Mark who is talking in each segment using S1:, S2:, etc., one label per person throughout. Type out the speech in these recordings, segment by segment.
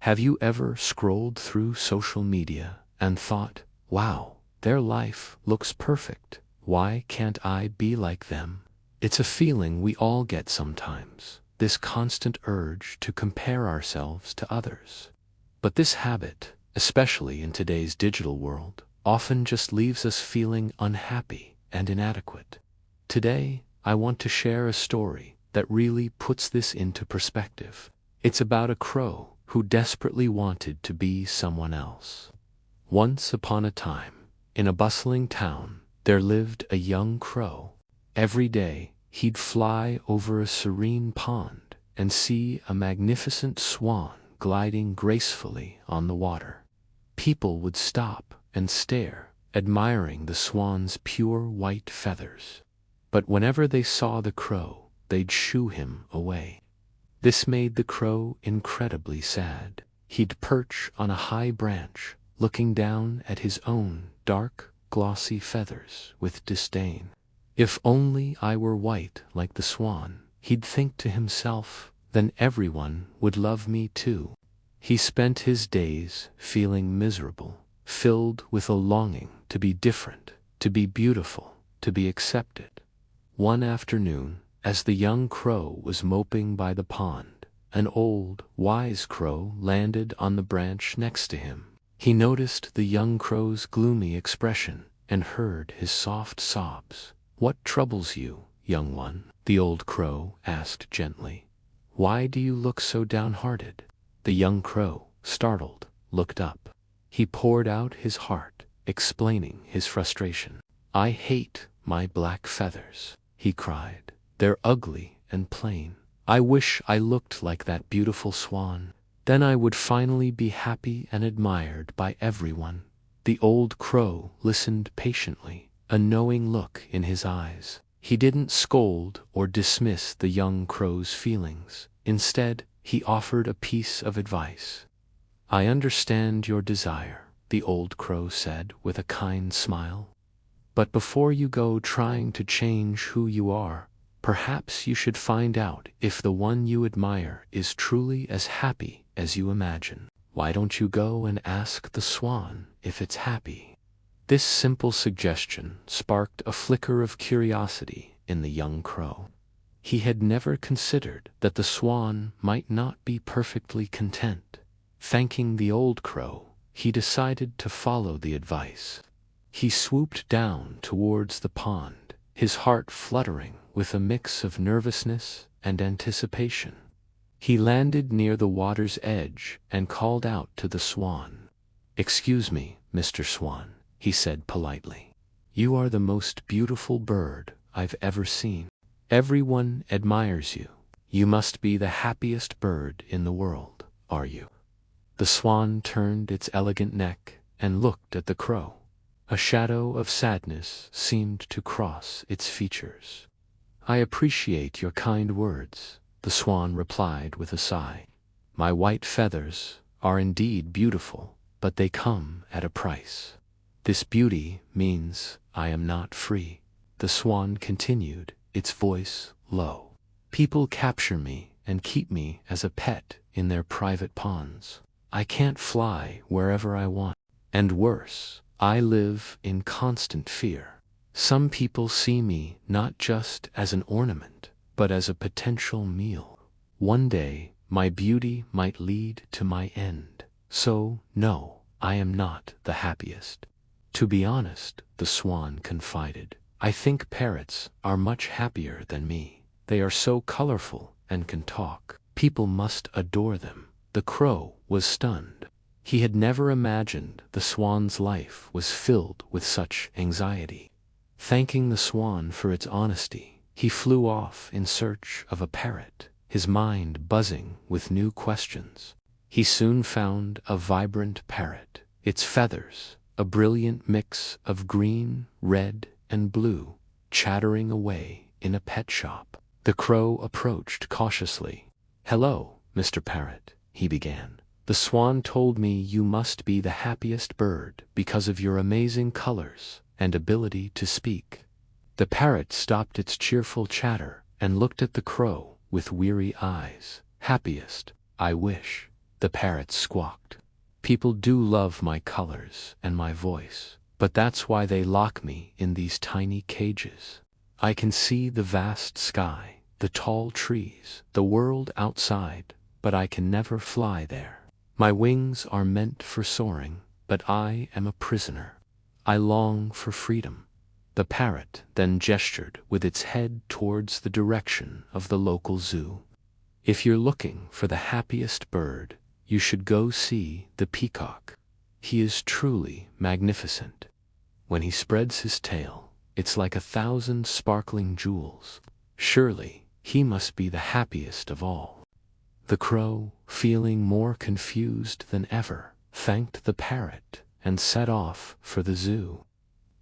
S1: Have you ever scrolled through social media and thought, wow, their life looks perfect. Why can't I be like them? It's a feeling we all get sometimes, this constant urge to compare ourselves to others. But this habit, especially in today's digital world, often just leaves us feeling unhappy and inadequate. Today, I want to share a story that really puts this into perspective. It's about a crow who desperately wanted to be someone else. Once upon a time, in a bustling town, there lived a young crow. Every day, he'd fly over a serene pond and see a magnificent swan gliding gracefully on the water. People would stop and stare, admiring the swan's pure white feathers. But whenever they saw the crow, they'd shoo him away. This made the crow incredibly sad. He'd perch on a high branch, looking down at his own dark, glossy feathers with disdain. If only I were white like the swan, he'd think to himself, then everyone would love me too. He spent his days feeling miserable, filled with a longing to be different, to be beautiful, to be accepted. One afternoon, as the young crow was moping by the pond, an old, wise crow landed on the branch next to him. He noticed the young crow's gloomy expression and heard his soft sobs. "What troubles you, young one?" the old crow asked gently. "Why do you look so downhearted?" The young crow, startled, looked up. He poured out his heart, explaining his frustration. "I hate my black feathers," he cried. "They're ugly and plain. I wish I looked like that beautiful swan. Then I would finally be happy and admired by everyone." The old crow listened patiently, a knowing look in his eyes. He didn't scold or dismiss the young crow's feelings. Instead, he offered a piece of advice. "I understand your desire," the old crow said with a kind smile. "But before you go trying to change who you are, perhaps you should find out if the one you admire is truly as happy as you imagine. Why don't you go and ask the swan if it's happy?" This simple suggestion sparked a flicker of curiosity in the young crow. He had never considered that the swan might not be perfectly content. Thanking the old crow, he decided to follow the advice. He swooped down towards the pond, his heart fluttering with a mix of nervousness and anticipation. He landed near the water's edge and called out to the swan. "Excuse me, Mr. Swan," he said politely. "You are the most beautiful bird I've ever seen. Everyone admires you. You must be the happiest bird in the world, are you?" The swan turned its elegant neck and looked at the crow. A shadow of sadness seemed to cross its features. "I appreciate your kind words," the swan replied with a sigh. "My white feathers are indeed beautiful, but they come at a price. This beauty means I am not free," the swan continued, its voice low. "People capture me and keep me as a pet in their private ponds. I can't fly wherever I want. And worse, I live in constant fear. Some people see me not just as an ornament, but as a potential meal. One day, my beauty might lead to my end. So, no, I am not the happiest." "To be honest," the swan confided, "I think parrots are much happier than me. They are so colorful and can talk. People must adore them." The crow was stunned. He had never imagined the swan's life was filled with such anxiety. Thanking the swan for its honesty, he flew off in search of a parrot, his mind buzzing with new questions. He soon found a vibrant parrot, its feathers, a brilliant mix of green, red, and blue, chattering away in a pet shop. The crow approached cautiously. "Hello, Mr. Parrot," he began. "The swan told me you must be the happiest bird because of your amazing colors and ability to speak." The parrot stopped its cheerful chatter and looked at the crow with weary eyes. "Happiest, I wish. the parrot squawked. People do love my colors and my voice, but that's why they lock me in these tiny cages. I can see the vast sky, the tall trees, the world outside, but I can never fly there. My wings are meant for soaring, but I am a prisoner. I long for freedom. The parrot then gestured with its head towards the direction of the local zoo. If you're looking for the happiest bird, you should go see the peacock. He is truly magnificent. When he spreads his tail, it's like 1,000 sparkling jewels. Surely, he must be the happiest of all. The crow, feeling more confused than ever, thanked the parrot and set off for the zoo.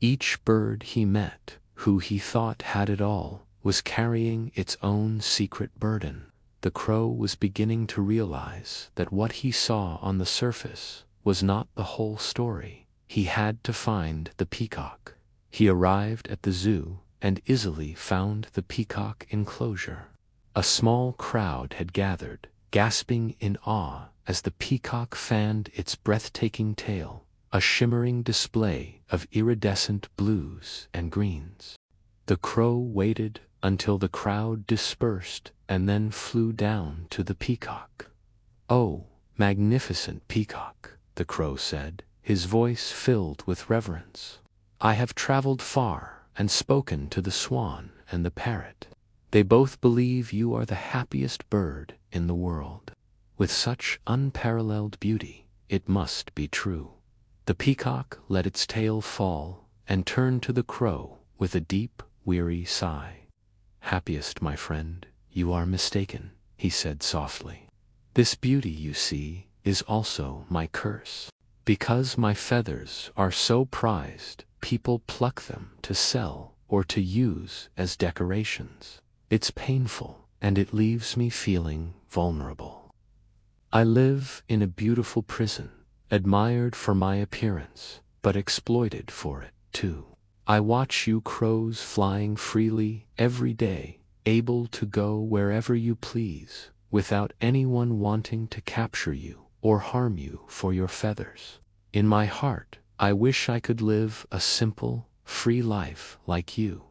S1: Each bird he met, who he thought had it all, was carrying its own secret burden. The crow was beginning to realize that what he saw on the surface was not the whole story. He had to find the peacock. He arrived at the zoo and easily found the peacock enclosure. A small crowd had gathered, gasping in awe as the peacock fanned its breathtaking tail, a shimmering display of iridescent blues and greens. The crow waited until the crowd dispersed and then flew down to the peacock. "Oh, magnificent peacock," the crow said, his voice filled with reverence. "I have traveled far and spoken to the swan and the parrot. They both believe you are the happiest bird in the world. With such unparalleled beauty, it must be true." The peacock let its tail fall and turned to the crow with a deep, weary sigh. "Happiest, my friend, you are mistaken," he said softly. "This beauty you see is also my curse. Because my feathers are so prized, people pluck them to sell or to use as decorations. It's painful, and it leaves me feeling vulnerable. I live in a beautiful prison, admired for my appearance, but exploited for it, too. I watch you crows flying freely every day, able to go wherever you please, without anyone wanting to capture you or harm you for your feathers. In my heart, I wish I could live a simple, free life like you."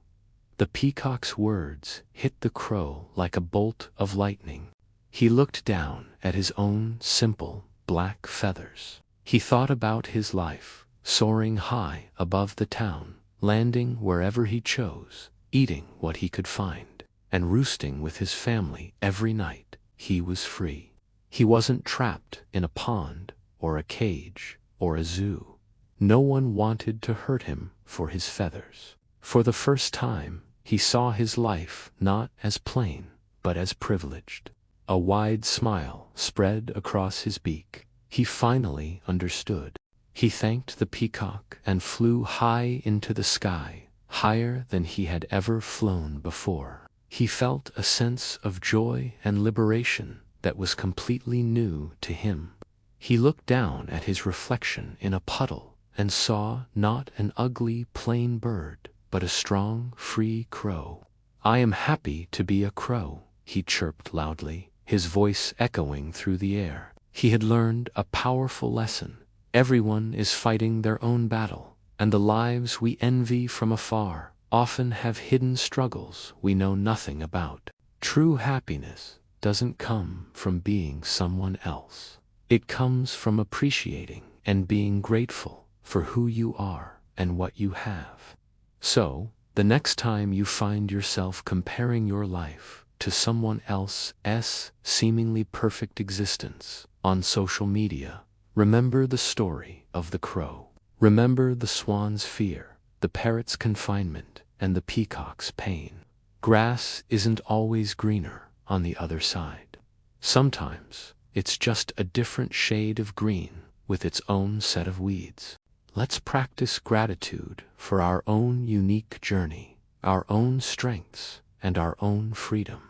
S1: The peacock's words hit the crow like a bolt of lightning. He looked down at his own simple, black feathers. He thought about his life, soaring high above the town, landing wherever he chose, eating what he could find, and roosting with his family every night. He was free. He wasn't trapped in a pond, or a cage, or a zoo. No one wanted to hurt him for his feathers. For the first time, he saw his life not as plain, but as privileged. A wide smile spread across his beak. He finally understood. He thanked the peacock and flew high into the sky, higher than he had ever flown before. He felt a sense of joy and liberation that was completely new to him. He looked down at his reflection in a puddle and saw not an ugly, plain bird, but a strong, free crow. "I am happy to be a crow," he chirped loudly, his voice echoing through the air. He had learned a powerful lesson. Everyone is fighting their own battle, and the lives we envy from afar often have hidden struggles we know nothing about. True happiness doesn't come from being someone else. It comes from appreciating and being grateful for who you are and what you have. So, the next time you find yourself comparing your life to someone else's seemingly perfect existence on social media, remember the story of the crow. Remember the swan's fear, the parrot's confinement, and the peacock's pain. Grass isn't always greener on the other side. Sometimes, it's just a different shade of green with its own set of weeds. Let's practice gratitude for our own unique journey, our own strengths, and our own freedom.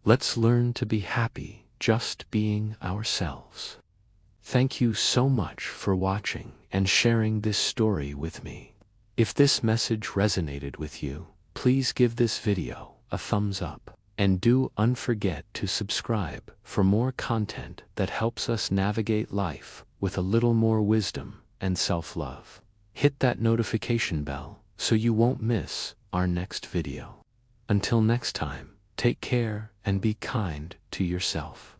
S1: Let's learn to be happy just being ourselves. Thank you so much for watching and sharing this story with me. If this message resonated with you, please give this video a thumbs up. And do unforget to subscribe for more content that helps us navigate life with a little more wisdom and self-love. Hit that notification bell so you won't miss our next video. Until next time, take care and be kind to yourself.